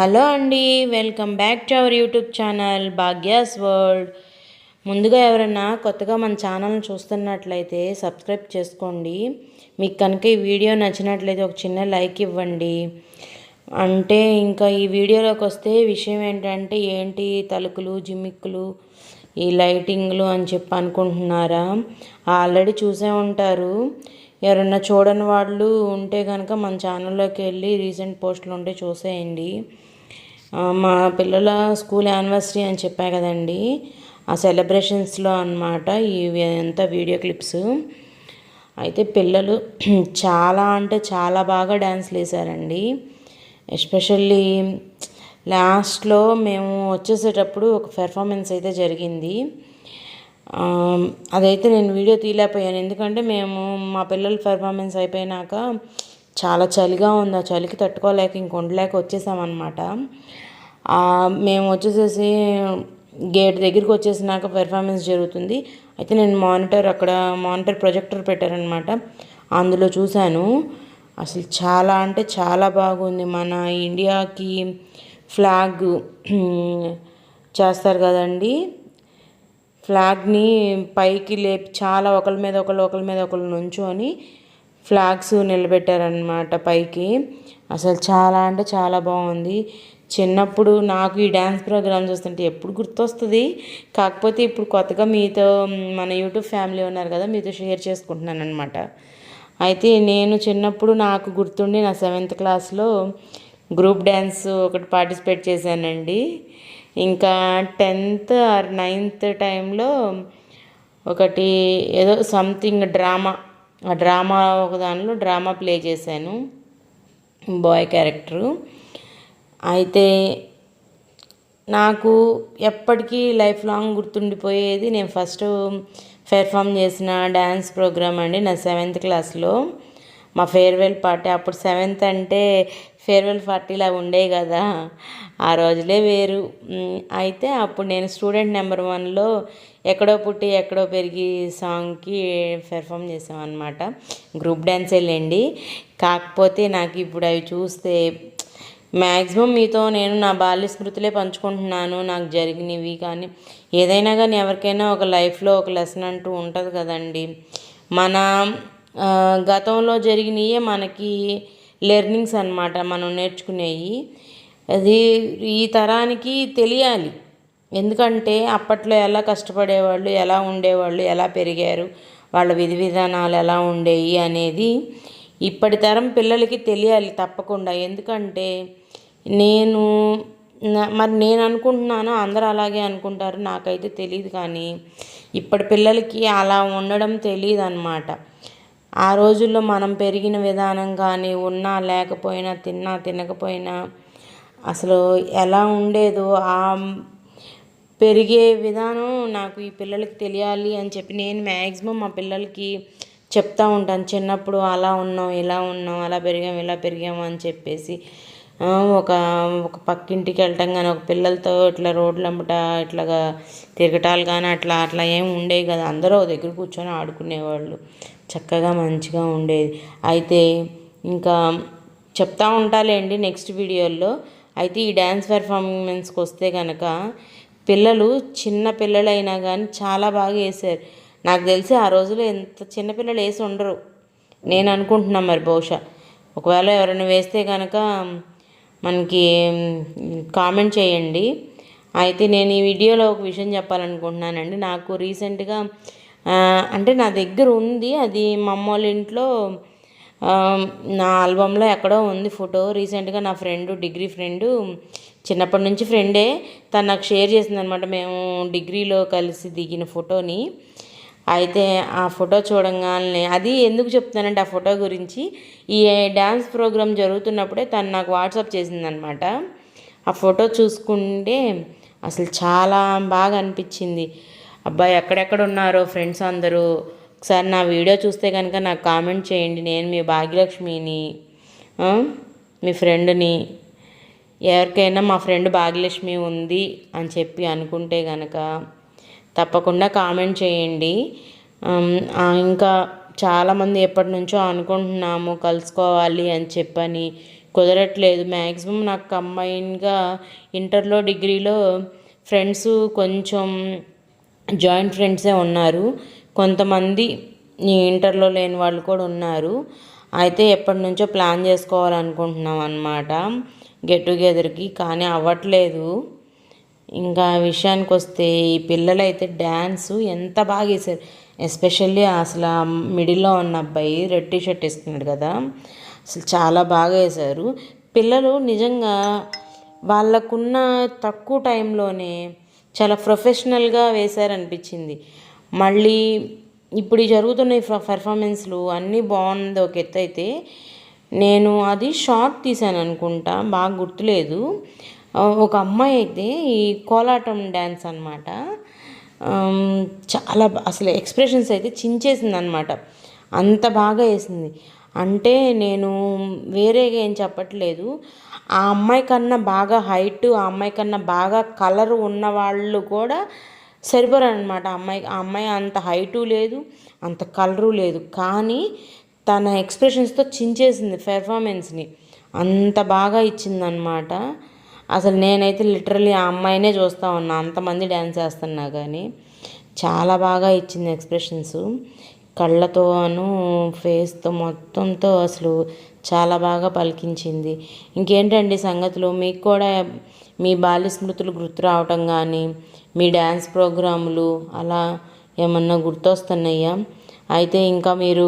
Hello అండి, welcome back to our YouTube channel Bhagyas world. ముందుగా ఎవరైనా కొత్తగా మన ఛానల్ని చూస్తున్నట్లయితే సబ్స్క్రైబ్ చేసుకోండి. మీకు కనుక ఈ వీడియో నచ్చినట్లయితే ఒక చిన్న లైక్ ఇవ్వండి. అంటే ఇంకా ఈ వీడియోలోకి వస్తే విషయం ఏంటి తలుకులు జిమ్మిక్కులు ఈ లైటింగ్లు అని చెప్పి అనుకుంటున్నారా? ఆల్రెడీ చూసే ఉంటారు. ఎవరన్నా చూడని వాళ్ళు ఉంటే కనుక మన ఛానల్లోకి వెళ్ళి రీసెంట్ పోస్టులు ఉంటే చూసేయండి. మా పిల్లల స్కూల్ యానివర్సరీ అని చెప్పా కదండి, ఆ సెలబ్రేషన్స్లో అన్నమాట ఇవి అంతా వీడియో క్లిప్స్. అయితే పిల్లలు చాలా అంటే చాలా బాగా డ్యాన్స్లు వేశారండి. ఎస్పెషల్లీ లాస్ట్లో మేము వచ్చేసేటప్పుడు ఒక పెర్ఫార్మెన్స్ అయితే జరిగింది. అదైతే నేను వీడియో తీయలేకపోయాను, ఎందుకంటే మేము మా పిల్లల పెర్ఫార్మెన్స్ అయిపోయినాక చాలా చలిగా ఉంది. ఆ చలికి తట్టుకోలేక ఇంక ఉండలేక వచ్చేసామన్నమాట. మేము వచ్చేసేసి గేట్ దగ్గరికి వచ్చేసినాక పెర్ఫార్మెన్స్ జరుగుతుంది. అయితే నేను మానిటర్ ప్రొజెక్టర్ పెట్టారనమాట, అందులో చూశాను. అసలు చాలా అంటే చాలా బాగుంది. మన ఇండియాకి ఫ్లాగ్ చేస్తారు కదండి, ఫ్లాగ్ని పైకి లేపి చాలా ఒకరి మీద ఒకరు నుంచొని ఫ్లాగ్స్ నిలబెట్టారనమాట పైకి. అసలు చాలా అంటే చాలా బాగుంది. చిన్నప్పుడు నాకు ఈ డ్యాన్స్ ప్రోగ్రామ్ చూస్తుంటే ఎప్పుడు గుర్తొస్తుంది. కాకపోతే ఇప్పుడు కొత్తగా మీతో మన యూట్యూబ్ ఫ్యామిలీ ఉన్నారు కదా, మీతో షేర్ చేసుకుంటున్నాను అనమాట. అయితే నేను చిన్నప్పుడు నాకు గుర్తుండి నా 7th క్లాస్లో గ్రూప్ డ్యాన్స్ ఒకటి పార్టిసిపేట్ చేశానండి. ఇంకా 10th ఆర్ 9th టైంలో ఒకటి ఏదో సంథింగ్ డ్రామా ఒక దానిలో డ్రామా ప్లే చేశాను, బాయ్ క్యారెక్టరు. అయితే నాకు ఎప్పటికీ లైఫ్ లాంగ్ గుర్తుండిపోయేది నేను ఫస్ట్ పెర్ఫామ్ చేసిన డ్యాన్స్ ప్రోగ్రామ్ అండి, నా 7th క్లాస్లో మా ఫేర్వెల్ పార్టీ. అప్పుడు 7th అంటే ఫేర్వెల్ పార్టీలా ఉండే కదా, ఆ రోజులే వేరు. అయితే అప్పుడు నేను స్టూడెంట్ నెంబర్ 1లో ఎక్కడో పుట్టి ఎక్కడో పెరిగి సాంగ్కి పెర్ఫామ్ చేసామన్నమాట. గ్రూప్ డ్యాన్స్ వెళ్ళండి. కాకపోతే నాకు ఇప్పుడు అవి చూస్తే మ్యాక్సిమం మీతో నేను నా బాల్య స్మృతులే పంచుకుంటున్నాను, నాకు జరిగినవి. కానీ ఏదైనా కానీ ఎవరికైనా ఒక లైఫ్లో ఒక లెసన్ అంటూ ఉంటుంది కదండి. మన గతంలో జరిగినయే మనకి లెర్నింగ్స్ అన్నమాట, మనం నేర్చుకునేవి. అది ఈ తరానికి తెలియాలి. ఎందుకంటే అప్పట్లో ఎలా కష్టపడేవాళ్ళు, ఎలా ఉండేవాళ్ళు, ఎలా పెరిగారు, వాళ్ళ విధి విధానాలు ఎలా ఉండేవి అనేది ఇప్పటి తరం పిల్లలకి తెలియాలి తప్పకుండా. ఎందుకంటే నేను అనుకుంటున్నాను, అందరూ అలాగే అనుకుంటారు, నాకైతే తెలియదు. కానీ ఇప్పటి పిల్లలకి అలా ఉండడం తెలియదు అన్నమాట. ఆ రోజుల్లో మనం పెరిగిన విధానం కానీ, ఉన్నా లేకపోయినా, తిన్నా తినకపోయినా అసలు ఎలా ఉండేదో ఆ పెరిగే విధానం నాకు ఈ పిల్లలకి తెలియాలి అని చెప్పి నేను మ్యాక్సిమం మా పిల్లలకి చెప్తూ ఉంటాను. చిన్నప్పుడు అలా ఉన్నాం, ఇలా ఉన్నాం, అలా పెరిగాం, ఇలా పెరిగాము అని చెప్పేసి. ఒక పక్కింటికి వెళ్ళటం కానీ, ఒక పిల్లలతో ఇట్లా రోడ్లు అమ్మట ఇట్లాగా తిరగటాలు కానీ అట్లా ఏం ఉండేవి కదా. అందరూ దగ్గర కూర్చొని ఆడుకునేవాళ్ళు, చక్కగా మంచిగా ఉండేది. అయితే ఇంకా చెప్తా ఉంటాలేండి నెక్స్ట్ వీడియోల్లో. అయితే ఈ డ్యాన్స్ పెర్ఫార్మెన్స్కి వస్తే కనుక పిల్లలు చిన్న పిల్లలైనా కానీ చాలా బాగా వేశారు. నాకు తెలిసి ఆ రోజులో ఎంత చిన్నపిల్లలు వేసి ఉండరు నేను అనుకుంటున్నాను. మరి బహుశా ఒకవేళ ఎవరైనా వేస్తే కనుక మనకి కామెంట్ చేయండి. అయితే నేను ఈ వీడియోలో ఒక విషయం చెప్పాలనుకుంటున్నానండి. నాకు రీసెంట్గా అంటే నా దగ్గర ఉంది, అది మా అమ్మ వాళ్ళ ఇంట్లో నా ఆల్బంలో ఎక్కడో ఉంది ఫోటో. రీసెంట్గా నా డిగ్రీ ఫ్రెండు, చిన్నప్పటి నుంచి ఫ్రెండే, తను నాకు షేర్ చేసిందనమాట, మేము డిగ్రీలో కలిసి దిగిన ఫోటోని. అయితే ఆ ఫోటో చూడంగానే, అది ఎందుకు చెప్తున్నానంటే ఆ ఫోటో గురించి, ఈ డ్యాన్స్ ప్రోగ్రామ్ జరుగుతున్నప్పుడే తను నాకు వాట్సాప్ చేసిందనమాట. ఆ ఫోటో చూసుకుంటే అసలు చాలా బాగా అనిపించింది. అబ్బాయి ఎక్కడెక్కడ ఉన్నారో ఫ్రెండ్స్ అందరూ ఒకసారి నా వీడియో చూస్తే కనుక నాకు కామెంట్ చేయండి. నేను మీ భాగ్యలక్ష్మిని, మీ ఫ్రెండ్ని. ఎవరికైనా మా ఫ్రెండ్ భాగ్యలక్ష్మి ఉంది అని చెప్పి అనుకుంటే కనుక తప్పకుండా కామెంట్ చేయండి. ఇంకా చాలామంది ఎప్పటి నుంచో అనుకుంటున్నాము కలుసుకోవాలి అని చెప్పని, కుదరట్లేదు. మ్యాక్సిమం నాకు కంబైన్డ్గా ఇంటర్లో డిగ్రీలో ఫ్రెండ్స్ కొంచెం జాయింట్ ఫ్రెండ్సే ఉన్నారు. కొంతమంది ఇంటర్లో లేని వాళ్ళు కూడా ఉన్నారు. అయితే ఎప్పటి నుంచో ప్లాన్ చేసుకోవాలనుకుంటున్నాం అన్నమాట గెట్ టుగెదర్కి, కానీ అవ్వట్లేదు. ఇంకా విషయానికి వస్తే ఈ పిల్లలు అయితే డ్యాన్సు ఎంత బాగా వేశారు. ఎస్పెషల్లీ అసలు ఆ మిడిల్లో ఉన్న అబ్బాయి రెడ్ టీ షర్ట్ వేసుకున్నాడు కదా, అసలు చాలా బాగా వేశారు. పిల్లలు నిజంగా వాళ్ళకున్న తక్కువ టైంలోనే చాలా ప్రొఫెషనల్గా వేశారనిపించింది. మళ్ళీ ఇప్పుడు జరుగుతున్న పెర్ఫార్మెన్స్లు అన్నీ బాగుంది ఒక ఎత్తు అయితే. నేను అది షార్ట్ తీశాను అనుకుంటా, బాగా గుర్తులేదు. ఒక అమ్మాయి అయితే ఈ కోలాటం డ్యాన్స్ అనమాట, చాలా అసలు ఎక్స్ప్రెషన్స్ అయితే చించేసింది అనమాట, అంత బాగా వేసింది. అంటే నేను వేరేగా ఏం చెప్పట్లేదు, ఆ అమ్మాయి కన్నా బాగా హైట్, ఆ అమ్మాయి కన్నా బాగా కలర్ ఉన్న వాళ్ళు కూడా సరిపోరనమాట. ఆ అమ్మాయి అంత హైటు లేదు, అంత కలరు లేదు, కానీ తన ఎక్స్ప్రెషన్స్తో చించేసింది పెర్ఫార్మెన్స్ని, అంత బాగా ఇచ్చిందనమాట. అసలు నేనైతే లిటరలీ ఆ అమ్మాయినే చూస్తూ ఉన్నా, అంతమంది డ్యాన్స్ చేస్తున్నా కానీ చాలా బాగా ఇచ్చింది ఎక్స్ప్రెషన్స్, కళ్ళతోను ఫేస్తో మొత్తంతో అసలు చాలా బాగా పలికించింది. ఇంకేంటండి సంగతులు? మీకు కూడా మీ బాల్య స్మృతులు గుర్తు రావటం కానీ, మీ డ్యాన్స్ ప్రోగ్రాములు అలా ఏమన్నా గుర్తొస్తున్నాయా? అయితే ఇంకా మీరు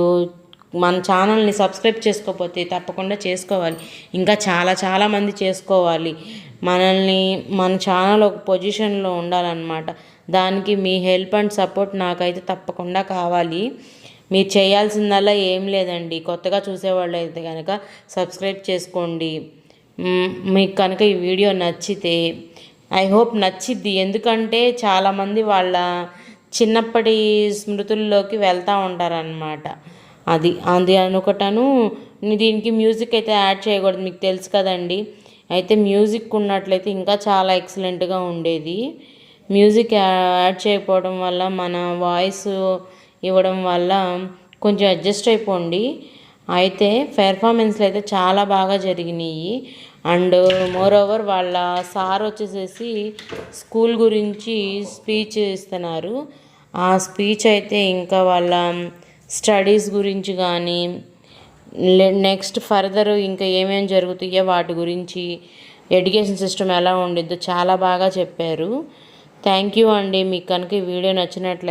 మన ఛానల్ని సబ్స్క్రైబ్ చేసుకోకపోతే తప్పకుండా చేసుకోవాలి. ఇంకా చాలామంది చేసుకోవాలి. మన ఛానల్ ఒక పొజిషన్లో ఉండాలన్నమాట. దానికి మీ హెల్ప్ అండ్ సపోర్ట్ నాకైతే తప్పకుండా కావాలి. మీరు చేయాల్సిందల్లా ఏం లేదండి, కొత్తగా చూసేవాళ్ళు అయితే కనుక సబ్స్క్రైబ్ చేసుకోండి. మీకు కనుక ఈ వీడియో నచ్చితే, ఐ హోప్ నచ్చిద్ది, ఎందుకంటే చాలామంది వాళ్ళ చిన్నప్పటి స్మృతుల్లోకి వెళ్తూ ఉంటారనమాట. అది అనుకుంటాను. దీనికి మ్యూజిక్ అయితే యాడ్ చేయకూడదు, మీకు తెలుసు కదండి. అయితే మ్యూజిక్ ఉన్నట్లయితే ఇంకా చాలా ఎక్సలెంట్గా ఉండేది. మ్యూజిక్ యాడ్ చేయకపోవడం వల్ల, మన వాయిస్ ఇవ్వడం వల్ల కొంచెం అడ్జస్ట్ అయిపోండి. అయితే పెర్ఫార్మెన్స్లు అయితే చాలా బాగా జరిగినాయి. అండ్ మోర్ ఓవర్ వాళ్ళ సార్ వచ్చేసేసి స్కూల్ గురించి స్పీచ్ ఇస్తున్నారు. ఆ స్పీచ్ అయితే ఇంకా వాళ్ళ స్టడీస్ గురించి కానీ, నెక్స్ట్ ఫర్దర్ ఇంకా ఏమేమి జరుగుతాయో వాటి గురించి, ఎడ్యుకేషన్ సిస్టమ్ ఎలా ఉండిద్దో చాలా బాగా చెప్పారు. థ్యాంక్ యూ అండి. మీకు కనుక ఈ వీడియో నచ్చినట్లయితే